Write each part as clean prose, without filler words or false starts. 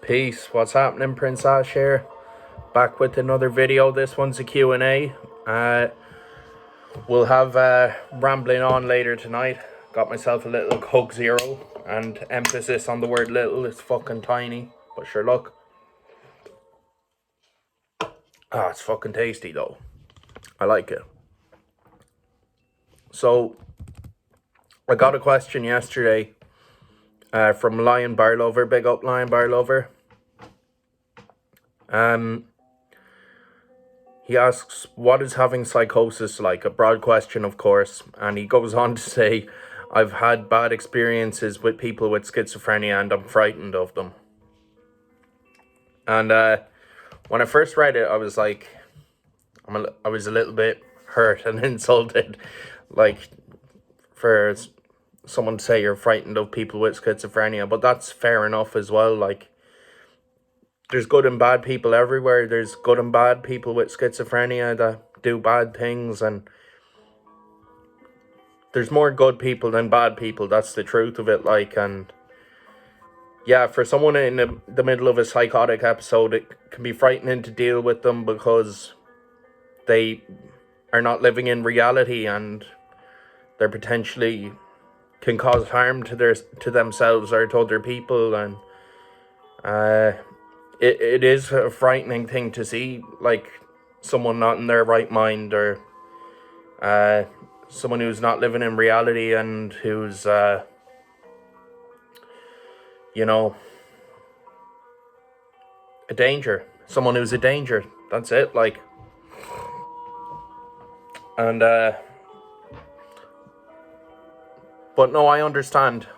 Peace, what's happening? Prince Ash here, back with another video. This one's a Q&A. We'll have rambling on later tonight. Got myself a little Coke Zero, and emphasis on the word little, it's fucking tiny, but sure look. It's fucking tasty though. I like it. So, I got a question yesterday from Lion Barlover. Big up Lion Barlover. He asks, what is having psychosis like? A broad question, of course. And he goes on to say, I've had bad experiences with people with schizophrenia and I'm frightened of them. And when I first read it, I was like, I was a little bit hurt and insulted. Like, for someone to say you're frightened of people with schizophrenia. But that's fair enough as well. Like, there's good and bad people everywhere. There's good and bad people with schizophrenia that do bad things, and there's more good people than bad people. That's the truth of it. Like, and yeah, for someone in the middle of a psychotic episode, it can be frightening to deal with them because they are not living in reality and they're potentially can cause harm to themselves or to other people, and it is a frightening thing to see, like, someone not in their right mind, or someone who's not living in reality and who's, you know, a danger. Someone who's a danger. That's it, like. And, but no, I understand.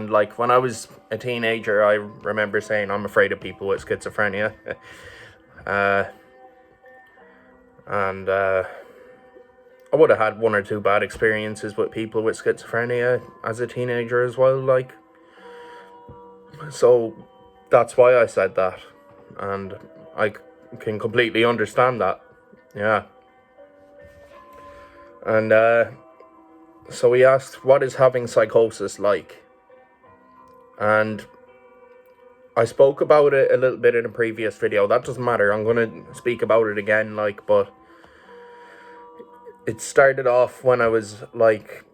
Like, when I was a teenager, I remember saying, I'm afraid of people with schizophrenia. And I would have had one or two bad experiences with people with schizophrenia as a teenager as well, like. So that's why I said that. And I can completely understand that. Yeah. And, so he asked, what is having psychosis like? And I spoke about it a little bit in a previous video. That doesn't matter. I'm going to speak about it again, like, but it started off when I was, like,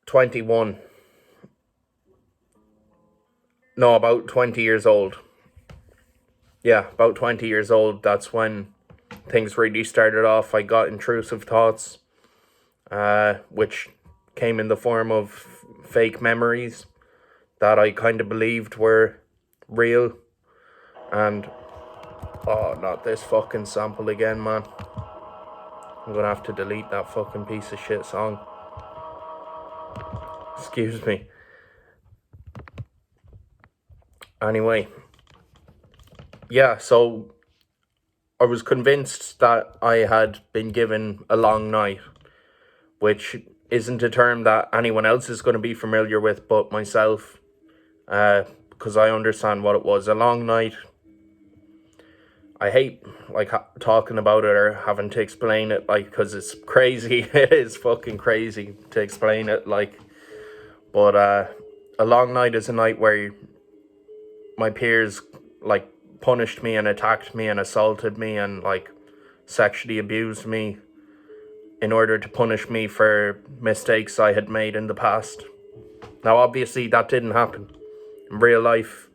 21. No, about 20 years old. Yeah, about 20 years old. That's when things really started off. I got intrusive thoughts, which came in the form of fake memories that I kind of believed were real. And, oh, not this fucking sample again, man. I'm gonna have to delete that fucking piece of shit song. Excuse me. Anyway. Yeah, so I was convinced that I had been given a long night, which isn't a term that anyone else is going to be familiar with but myself, because I understand what it was. A long night. I hate, like, talking about it or having to explain it, like, because it's crazy. It is fucking crazy to explain it, like. But a long night is a night where my peers, like, punished me and attacked me and assaulted me and, like, sexually abused me in order to punish me for mistakes I had made in the past. Now, obviously, that didn't happen. In real life,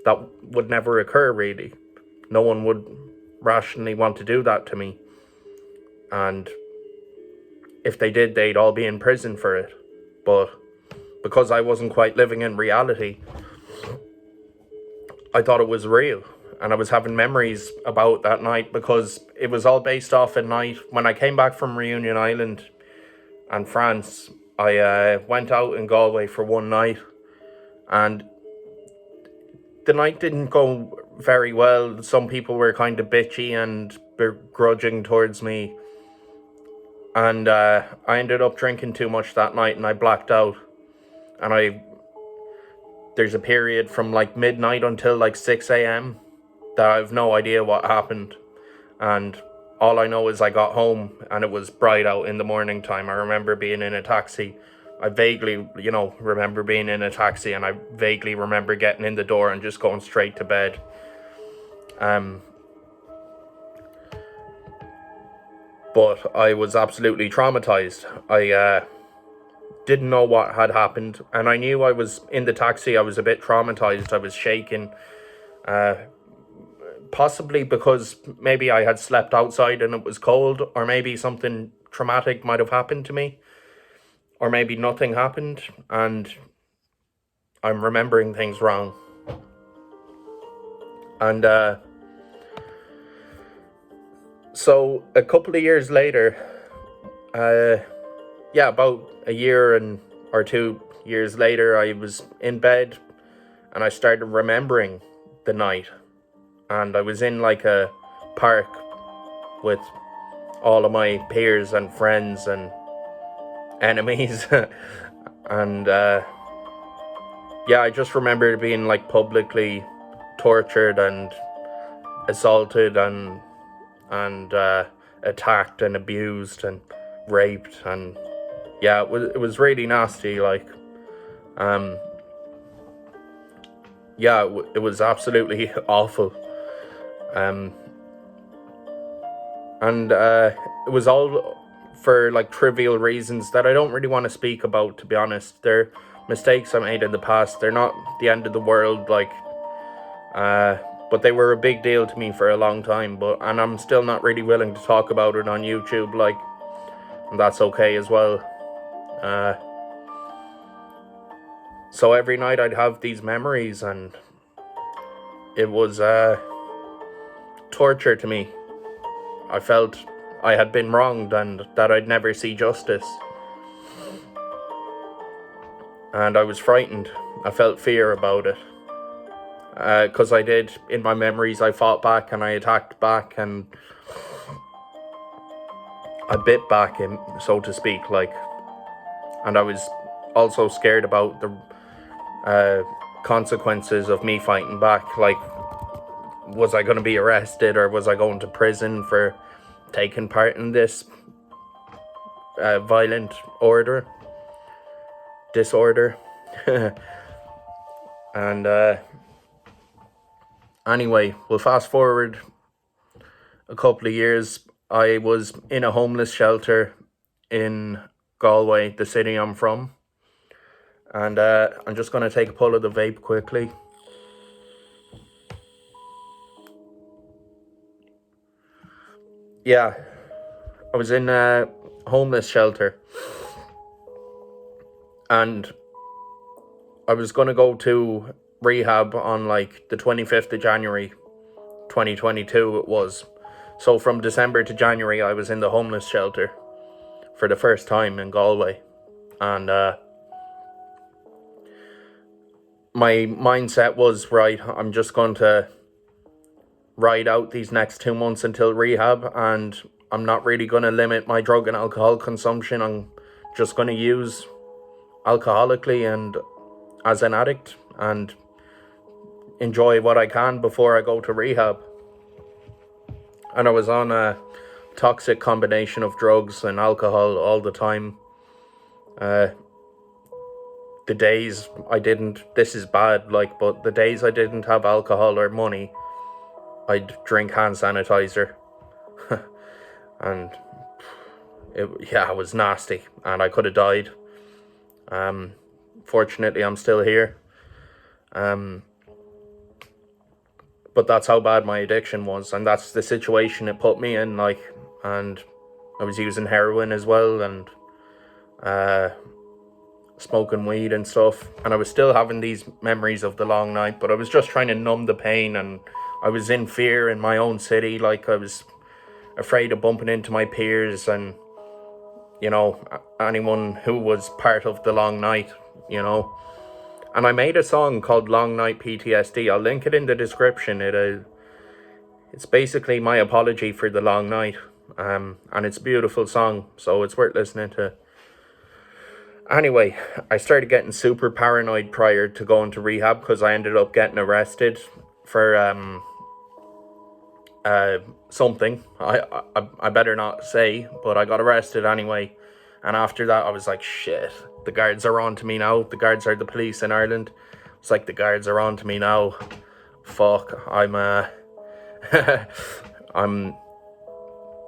that would never occur, really. No one would rationally want to do that to me. And if they did, they'd all be in prison for it. But because I wasn't quite living in reality, I thought it was real. And I was having memories about that night because it was all based off a night when I came back from Reunion Island and France. I went out in Galway for one night, and the night didn't go very well. Some people were kind of bitchy and begrudging towards me, and I ended up drinking too much that night and I blacked out. And there's a period from, like, midnight until, like, 6 a.m. that I have no idea what happened. And all I know is I got home and it was bright out in the morning time. I remember being in a taxi I vaguely, remember being in a taxi, and I vaguely remember getting in the door and just going straight to bed. But I was absolutely traumatized. I didn't know what had happened, and I knew I was in the taxi. I was a bit traumatized. I was shaking, possibly because maybe I had slept outside and it was cold, or maybe something traumatic might have happened to me, or maybe nothing happened and I'm remembering things wrong. And so a couple of years later, about a year or 2 years later, I was in bed and I started remembering the night. And I was in like a park with all of my peers and friends and enemies. And I just remember being like publicly tortured and assaulted and attacked and abused and raped, and it was really nasty. Like, it was absolutely awful. It was all for like trivial reasons that I don't really want to speak about, to be honest. They're mistakes I made in the past. They're not the end of the world, like, but they were a big deal to me for a long time. And I'm still not really willing to talk about it on YouTube, like, and that's okay as well. So every night I'd have these memories, and it was torture to me. I felt I had been wronged and that I'd never see justice. And I was frightened. I felt fear about it. Because I did, in my memories, I fought back and I attacked back and I bit back, so to speak, like. And I was also scared about the consequences of me fighting back. Like, was I going to be arrested, or was I going to prison for taking part in this violent disorder? And anyway, we'll fast forward a couple of years. I was in a homeless shelter in Galway, the city I'm from. And I'm just going to take a pull of the vape quickly. Yeah, I was in a homeless shelter. And I was going to go to rehab on like the 25th of January, 2022 it was. So from December to January, I was in the homeless shelter for the first time in Galway. And my mindset was, right, I'm just going to ride out these next 2 months until rehab, and I'm not really going to limit my drug and alcohol consumption. I'm just going to use alcoholically and as an addict and enjoy what I can before I go to rehab. And I was on a toxic combination of drugs and alcohol all the time. The days I didn't, this is bad, like, but the days I didn't have alcohol or money, I'd drink hand sanitizer. And it was nasty, and I could have died. Fortunately, I'm still here. But that's how bad my addiction was, and that's the situation it put me in, like. And I was using heroin as well, and smoking weed and stuff, and I was still having these memories of the long night, but I was just trying to numb the pain, and I was in fear in my own city. Like, I was afraid of bumping into my peers and, anyone who was part of the long night, And I made a song called Long Night PTSD. I'll link it in the description. It's basically my apology for the long night. And it's a beautiful song, so it's worth listening to. Anyway, I started getting super paranoid prior to going to rehab, because I ended up getting arrested for something. I better not say, but I got arrested anyway. And after that, I was like, shit, the guards are on to me now. The guards are the police in Ireland. It's like, the guards are on to me now. Fuck, I'm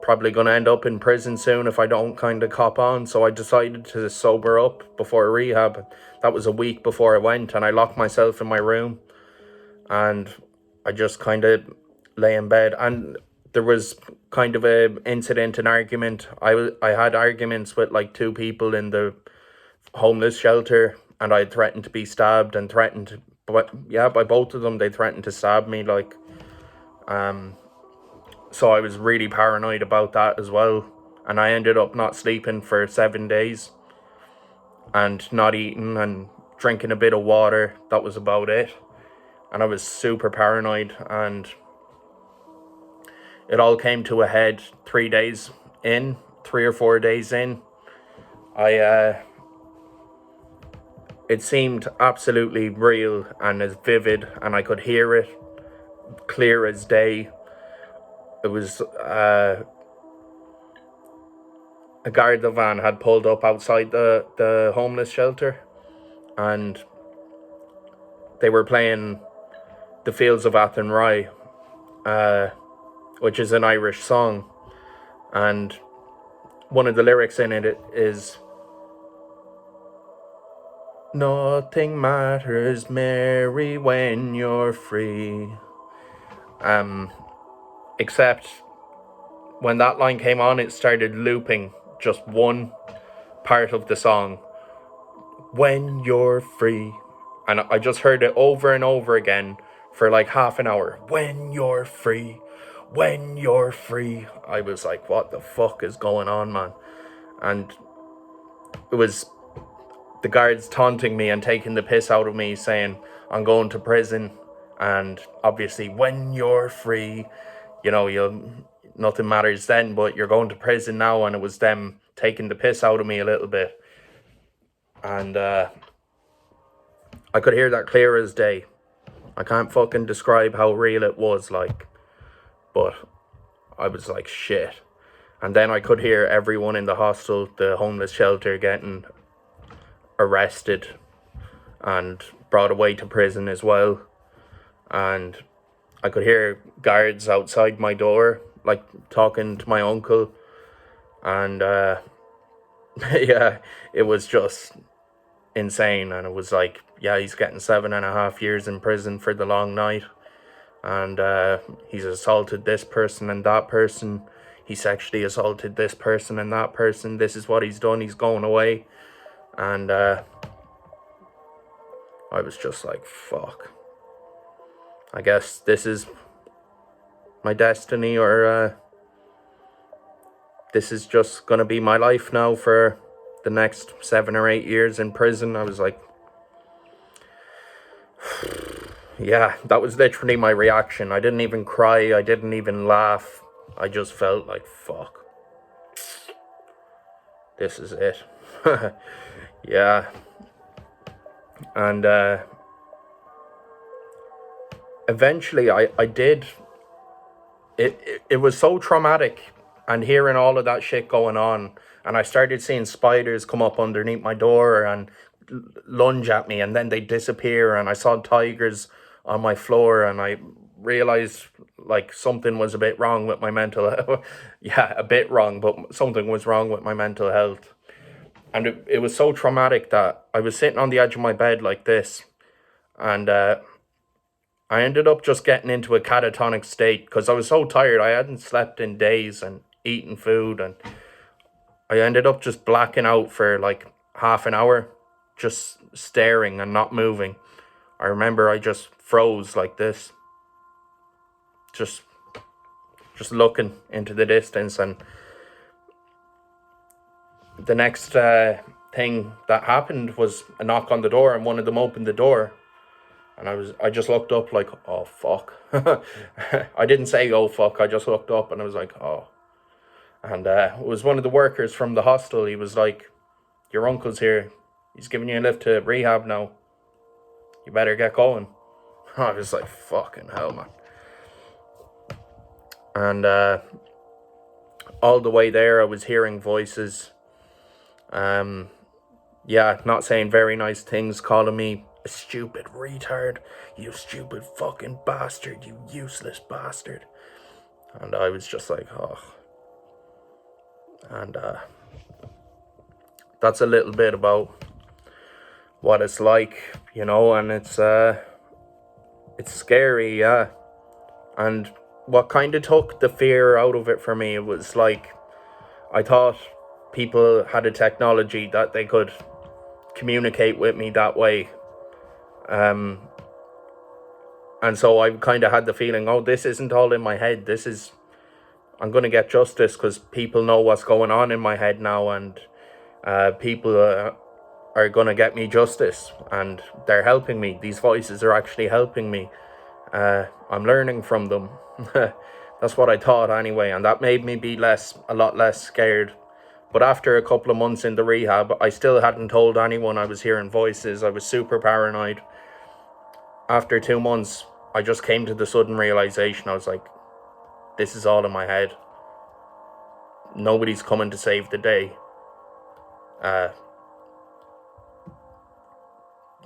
probably gonna end up in prison soon if I don't kind of cop on. So I decided to sober up before rehab. That was a week before I went, and I locked myself in my room, and I just kind of lay in bed. And there was kind of a incident, an argument. I had arguments with like two people in the homeless shelter, and I threatened to be stabbed and threatened to, but yeah, by both of them, they threatened to stab me, like, so I was really paranoid about that as well, and I ended up not sleeping for 7 days, and not eating and drinking a bit of water. That was about it, and I was super paranoid, and it all came to a head 3 or 4 days in. It seemed absolutely real and as vivid, and I could hear it clear as day. It was a Garda van had pulled up outside the homeless shelter, and they were playing The Fields of Athenry, which is an Irish song, and one of the lyrics in it is, "Nothing matters, Mary, when you're free." Except when that line came on, it started looping just one part of the song, "When you're free," and I just heard it over and over again for like half an hour. "When you're free, when you're free." I was like, what the fuck is going on, man? And it was the guards taunting me and taking the piss out of me, saying I'm going to prison, and obviously when you're free, you'll nothing matters then, but you're going to prison now. And it was them taking the piss out of me a little bit, and I could hear that clear as day. I can't fucking describe how real it was, like, but I was like, shit. And then I could hear everyone in the hostel, the homeless shelter, getting arrested and brought away to prison as well. And I could hear guards outside my door, like, talking to my uncle. And yeah, it was just insane. And it was like, yeah, he's getting 7.5 years in prison for the long night, and he's assaulted this person and that person, he sexually assaulted this person and that person, this is what he's done, he's going away. And I was just like, fuck, I guess this is my destiny, or this is just gonna be my life now for the next 7 or 8 years in prison. I was like, yeah, that was literally my reaction. I didn't even cry, I didn't even laugh. I just felt like, fuck, this is it. Yeah. And eventually I did, it was so traumatic, and hearing all of that shit going on, and I started seeing spiders come up underneath my door and lunge at me, and then they disappear, and I saw tigers on my floor, and I realized like something was a bit wrong with my mental health. Yeah, a bit wrong, but something was wrong with my mental health. And it was so traumatic that I was sitting on the edge of my bed like this, and I ended up just getting into a catatonic state because I was so tired. I hadn't slept in days and eaten food, and I ended up just blacking out for like half an hour, just staring and not moving. I remember I just froze like this, just looking into the distance. And the next thing that happened was a knock on the door, and one of them opened the door, and I just looked up like, oh fuck. I didn't say oh fuck, I just looked up and I was like, oh. And it was one of the workers from the hostel. He was like, your uncle's here, he's giving you a lift to rehab now, you better get going. I was like, fucking hell, man. And all the way there I was hearing voices. yeah, not saying very nice things, calling me a stupid retard, you stupid fucking bastard, you useless bastard. And I was just like, oh. And that's a little bit about what it's like, and it's scary, yeah. And what kind of took the fear out of it for me, it was like, I thought people had a technology that they could communicate with me that way. And so I kind of had the feeling, oh, this isn't all in my head. I'm going to get justice because people know what's going on in my head now, and people are going to get me justice, and they're helping me. These voices are actually helping me. I'm learning from them. That's what I thought anyway, and that made me be a lot less scared. But after a couple of months in the rehab, I still hadn't told anyone I was hearing voices. I was super paranoid. After 2 months, I just came to the sudden realization. I was like, this is all in my head. Nobody's coming to save the day.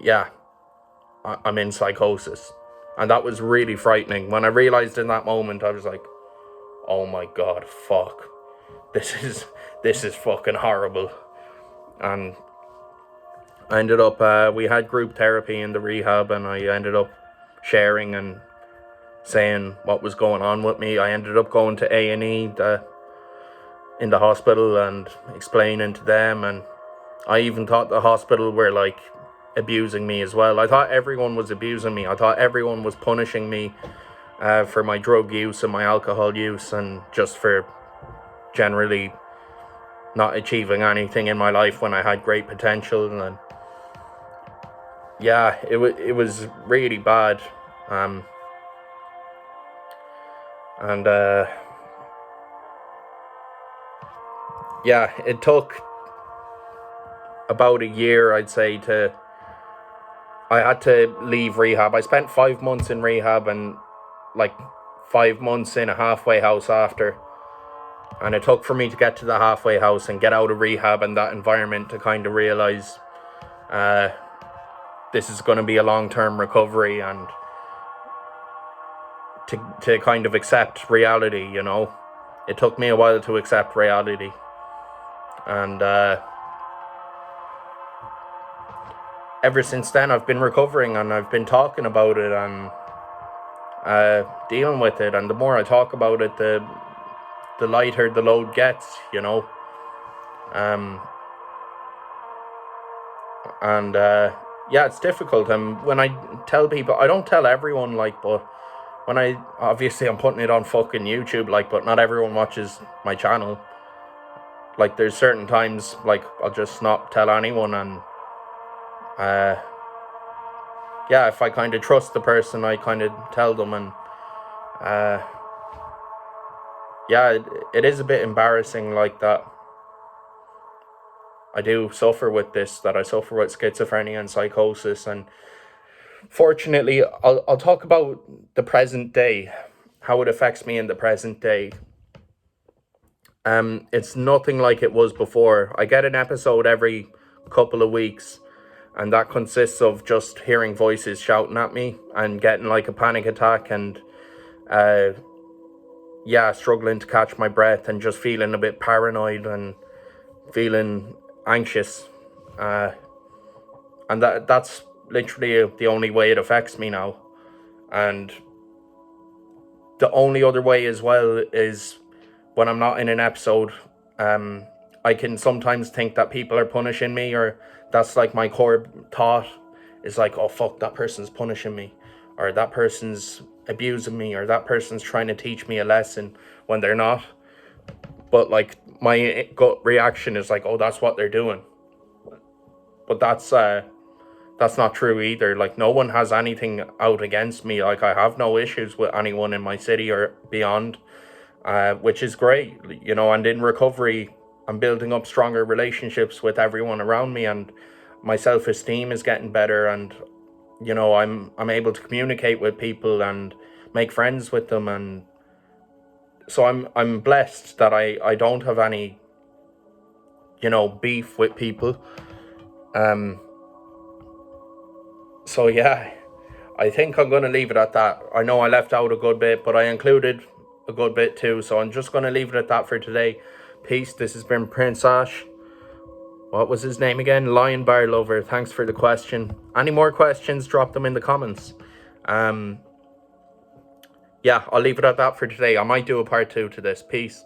Yeah, I'm in psychosis. And that was really frightening. When I realized in that moment, I was like, oh my god, fuck. This is fucking horrible. And I ended up, we had group therapy in the rehab, and I ended up sharing and saying what was going on with me. I ended up going to A&E in the hospital and explaining to them, and I even thought the hospital were like abusing me as well. I thought everyone was abusing me. I thought everyone was punishing me for my drug use and my alcohol use, and just for generally not achieving anything in my life when I had great potential. And yeah, it was really bad. And yeah, it took about a year, I'd say, I had to leave rehab. I spent 5 months in rehab and like 5 months in a halfway house after. And it took for me to get to the halfway house and get out of rehab and that environment to kind of realize this is going to be a long-term recovery, and to kind of accept reality, It took me a while to accept reality. And ever since then, I've been recovering, and I've been talking about it and dealing with it. And the more I talk about it, the lighter the load gets, And yeah, it's difficult. And when I tell people, I don't tell everyone, but when obviously I'm putting it on fucking YouTube, but not everyone watches my channel. There's certain times, I'll just not tell anyone, and yeah, if I kind of trust the person, I kind of tell them. And yeah, it is a bit embarrassing that I do suffer with this, that I suffer with schizophrenia and psychosis. And fortunately, I'll talk about the present day, how it affects me in the present day. It's nothing like it was before. I get an episode every couple of weeks, and that consists of just hearing voices shouting at me and getting a panic attack, and yeah, struggling to catch my breath and just feeling a bit paranoid and feeling anxious. And that's literally the only way it affects me now. And the only other way as well is when I'm not in an episode, I can sometimes think that people are punishing me, or that's my core thought is oh fuck, that person's punishing me, or that person's abusing me, or that person's trying to teach me a lesson, when they're not. But my gut reaction is oh, that's what they're doing. But that's not true either. No one has anything out against me. I have no issues with anyone in my city or beyond, which is great, and in recovery, I'm building up stronger relationships with everyone around me, and my self-esteem is getting better, and I'm able to communicate with people and make friends with them. And so I'm blessed that I don't have any beef with people. So yeah, I think I'm going to leave it at that. I know I left out a good bit, but I included a good bit too. So I'm just going to leave it at that for today. Peace. This has been Prince Ash. What was his name again? Lion Bar Lover. Thanks for the question. Any more questions, drop them in the comments. Yeah, I'll leave it at that for today. I might do a part 2 to this. Peace.